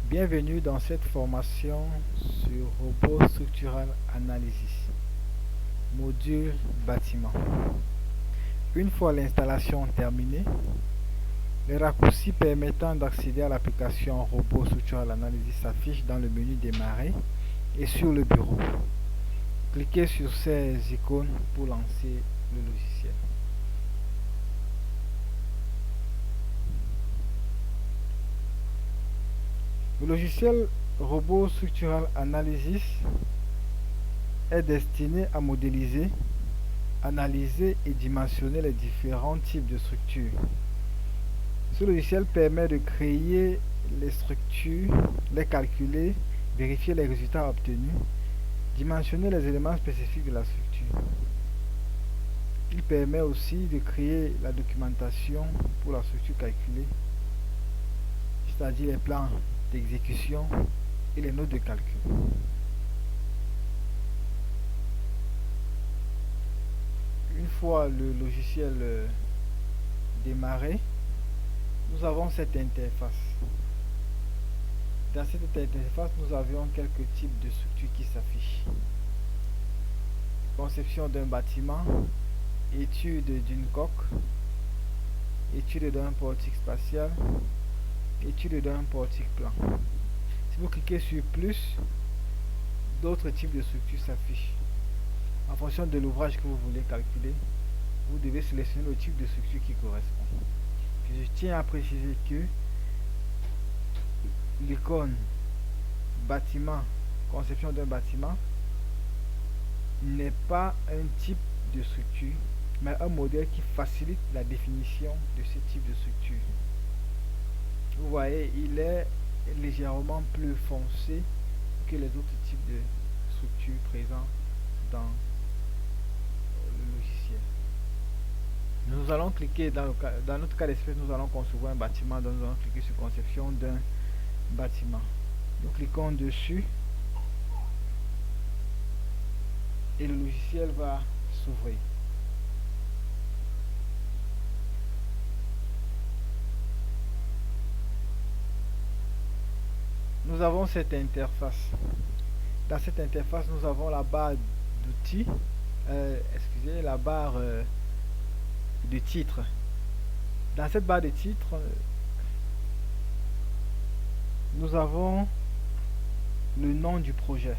Bienvenue dans cette formation sur Robot Structural Analysis, module bâtiment. Une fois l'installation terminée, les raccourcis permettant d'accéder à l'application Robot Structural Analysis s'affichent dans le menu Démarrer et sur le bureau. Cliquez sur ces icônes pour lancer le logiciel. Le logiciel Robot Structural Analysis est destiné à modéliser, analyser et dimensionner les différents types de structures. Ce logiciel permet de créer les structures, les calculer, vérifier les résultats obtenus, dimensionner les éléments spécifiques de la structure. Il permet aussi de créer la documentation pour la structure calculée, c'est-à-dire les plans d'exécution et les notes de calcul. Une fois le logiciel démarré, nous avons cette interface. Dans cette interface, nous avions quelques types de structures qui s'affichent. Conception d'un bâtiment, étude d'une coque, étude d'un portique spatial, étude d'un portique plan. Si vous cliquez sur plus, d'autres types de structures s'affichent. En fonction de l'ouvrage que vous voulez calculer, vous devez sélectionner le type de structure qui correspond. Je tiens à préciser que l'icône bâtiment, conception d'un bâtiment, n'est pas un type de structure, mais un modèle qui facilite la définition de ce type de structure. Vous voyez, il est légèrement plus foncé que les autres types de structures présents dans le logiciel. Nous allons cliquer dans notre cas d'espèce, nous allons concevoir un bâtiment, donc nous allons cliquer sur conception d'un bâtiment. Nous cliquons dessus et le logiciel va s'ouvrir. Nous avons cette interface. Dans cette interface, nous avons la barre d'outils, la barre de titre. Dans cette barre de titre, nous avons le nom du projet.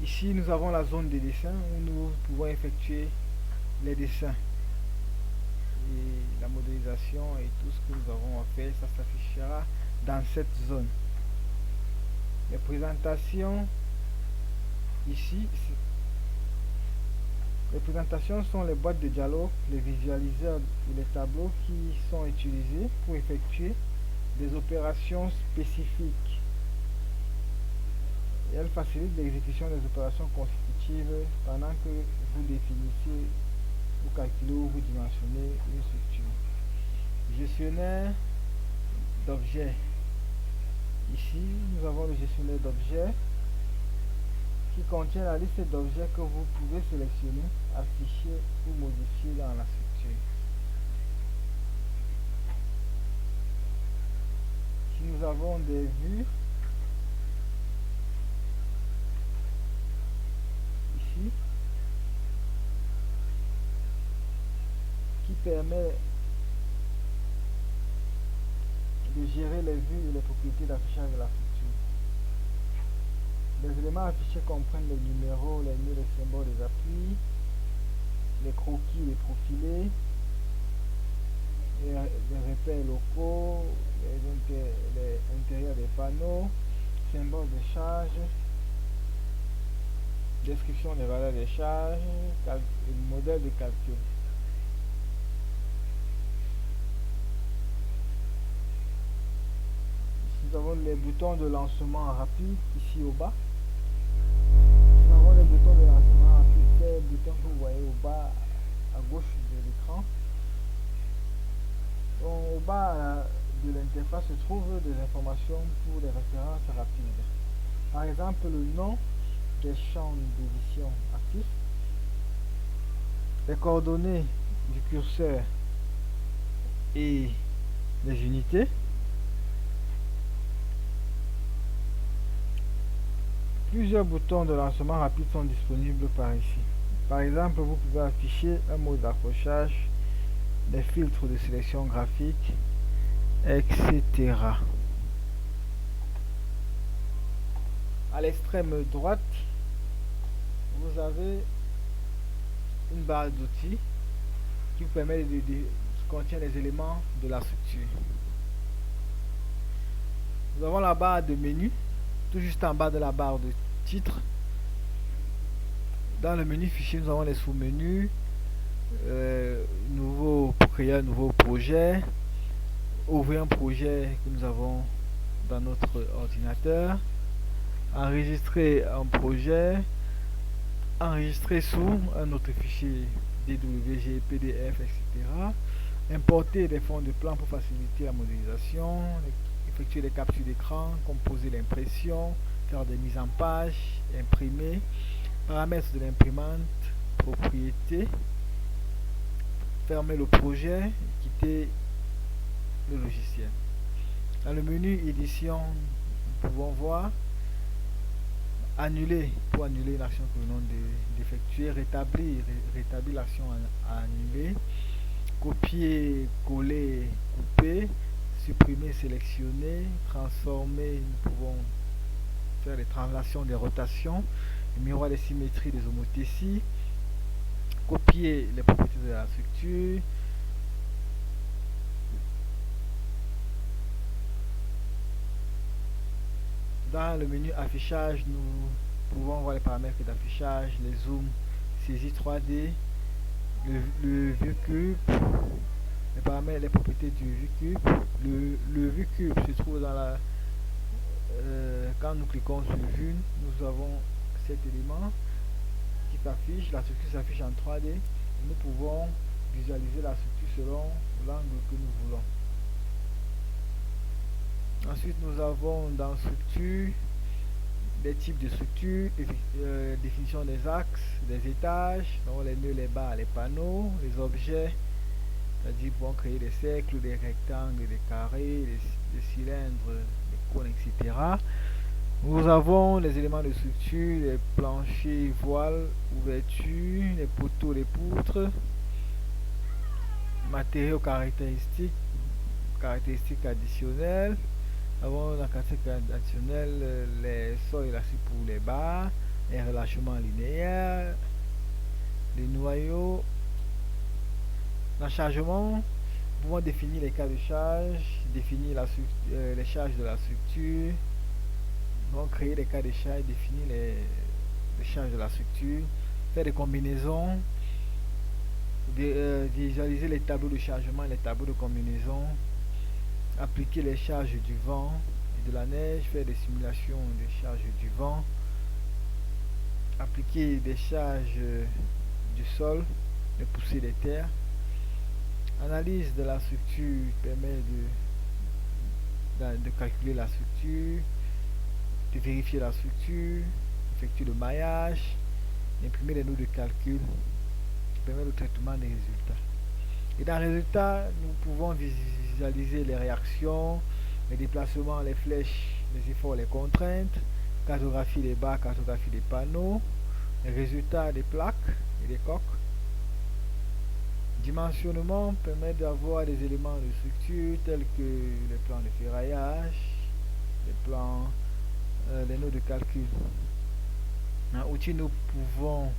Ici, nous avons la zone de dessin où nous pouvons effectuer les dessins. Et la modélisation et tout ce que nous avons à faire, ça s'affichera dans cette zone. Les présentations, ici, les présentations sont les boîtes de dialogue, les visualiseurs et les tableaux qui sont utilisés pour effectuer des opérations spécifiques. Et elles facilitent l'exécution des opérations constitutives pendant que vous définissez, vous calculez ou vous dimensionnez une structure. Gestionnaire d'objets. Ici, nous avons le gestionnaire d'objets qui contient la liste d'objets que vous pouvez sélectionner, afficher ou modifier dans la structure. Si nous avons des vues, ici, qui permet de gérer les vues et les propriétés d'affichage de la structure. Les éléments affichés comprennent les numéros, les nœuds, les symboles, les appuis, les croquis, les profilés, les repères locaux, les intérieurs des panneaux, symboles de charge, description des valeurs de charge, modèle de calcul. Nous avons les boutons de lancement rapide ici au bas. Nous avons les boutons de lancement rapide, ces boutons que vous voyez au bas à gauche de l'écran. Au bas de l'interface se trouvent des informations pour les références rapides. Par exemple, le nom des champs d'édition actifs, les coordonnées du curseur et les unités. Plusieurs boutons de lancement rapide sont disponibles par ici. Par exemple, vous pouvez afficher un mode d'accrochage, des filtres de sélection graphique, etc. À l'extrême droite, vous avez une barre d'outils qui vous permet de contient les éléments de la structure. Nous avons la barre de menu, tout juste en bas de la barre de titre. Dans le menu fichier, nous avons les sous-menus, pour créer un nouveau projet, ouvrir un projet que nous avons dans notre ordinateur, enregistrer un projet, enregistrer sous un autre fichier DWG, PDF, etc. Importer des fonds de plan pour faciliter la modélisation, effectuer des captures d'écran, composer l'impression, faire des mises en page, imprimer, paramètres de l'imprimante, propriétés, fermer le projet, quitter le logiciel. Dans le menu édition, nous pouvons voir annuler pour annuler l'action que nous venons d'effectuer, rétablir l'action à annuler, copier, coller, couper, supprimer, sélectionner, transformer. Nous pouvons faire des translations, des rotations, le miroir des symétries, des homothéties, copier les propriétés de la structure, dans le menu affichage, nous pouvons voir les paramètres d'affichage, les zooms, saisie 3D, le vue cube, les paramètres, les propriétés du vue cube. Le vue cube se trouve dans la quand nous cliquons sur vue, nous avons cet élément qui s'affiche, la structure s'affiche en 3D et nous pouvons visualiser la structure selon l'angle que nous voulons. Ensuite, nous avons dans structure des types de structures, définition des axes, des étages, donc les nœuds, les barres, les panneaux, les objets, c'est-à-dire pour créer des cercles, des rectangles, des carrés, des cylindres, des cônes, etc. Nous avons les éléments de structure, les planchers, voiles, ouvertures, les poteaux, les poutres, matériaux caractéristiques additionnelles. Nous avons la caractéristique additionnelle, les sols élastiques pour les barres, les relâchements linéaires, les noyaux, l'enchargement. Nous pouvons définir les cas de charge, définir les charges de la structure. Nous allons créer les cas de charge, définir les charges de la structure, faire des combinaisons, visualiser les tableaux de chargement et les tableaux de combinaison, appliquer les charges du vent et de la neige, faire des simulations des charges du vent, appliquer des charges du sol, des poussées des terres. Analyse de la structure permet de calculer la structure, de vérifier la structure, effectuer le maillage, imprimer les notes de calcul qui permet le traitement des résultats. Et dans les résultats, nous pouvons visualiser les réactions, les déplacements, les flèches, les efforts, les contraintes, cartographie des barres, cartographie des panneaux, les résultats des plaques et des coques. Dimensionnement permet d'avoir des éléments de structure tels que les plans de ferraillage, les plans, les notes de calcul. En outil, nous pouvons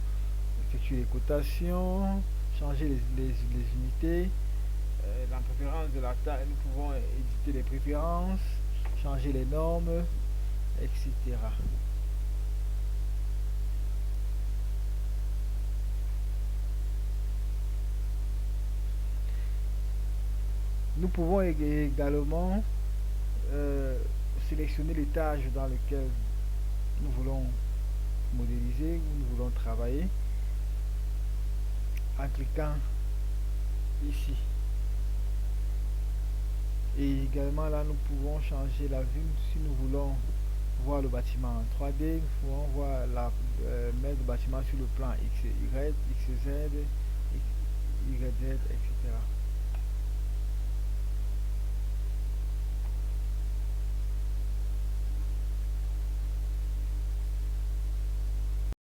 effectuer les cotations, changer les unités, la préférence de la taille, nous pouvons éditer les préférences, changer les normes, etc. Nous pouvons également sélectionner les tâches dans lesquelles nous voulons modéliser ou nous voulons travailler en cliquant ici. Et également là, nous pouvons changer la vue si nous voulons voir le bâtiment en 3D. Nous pouvons voir mettre le bâtiment sur le plan X, Y, XZ,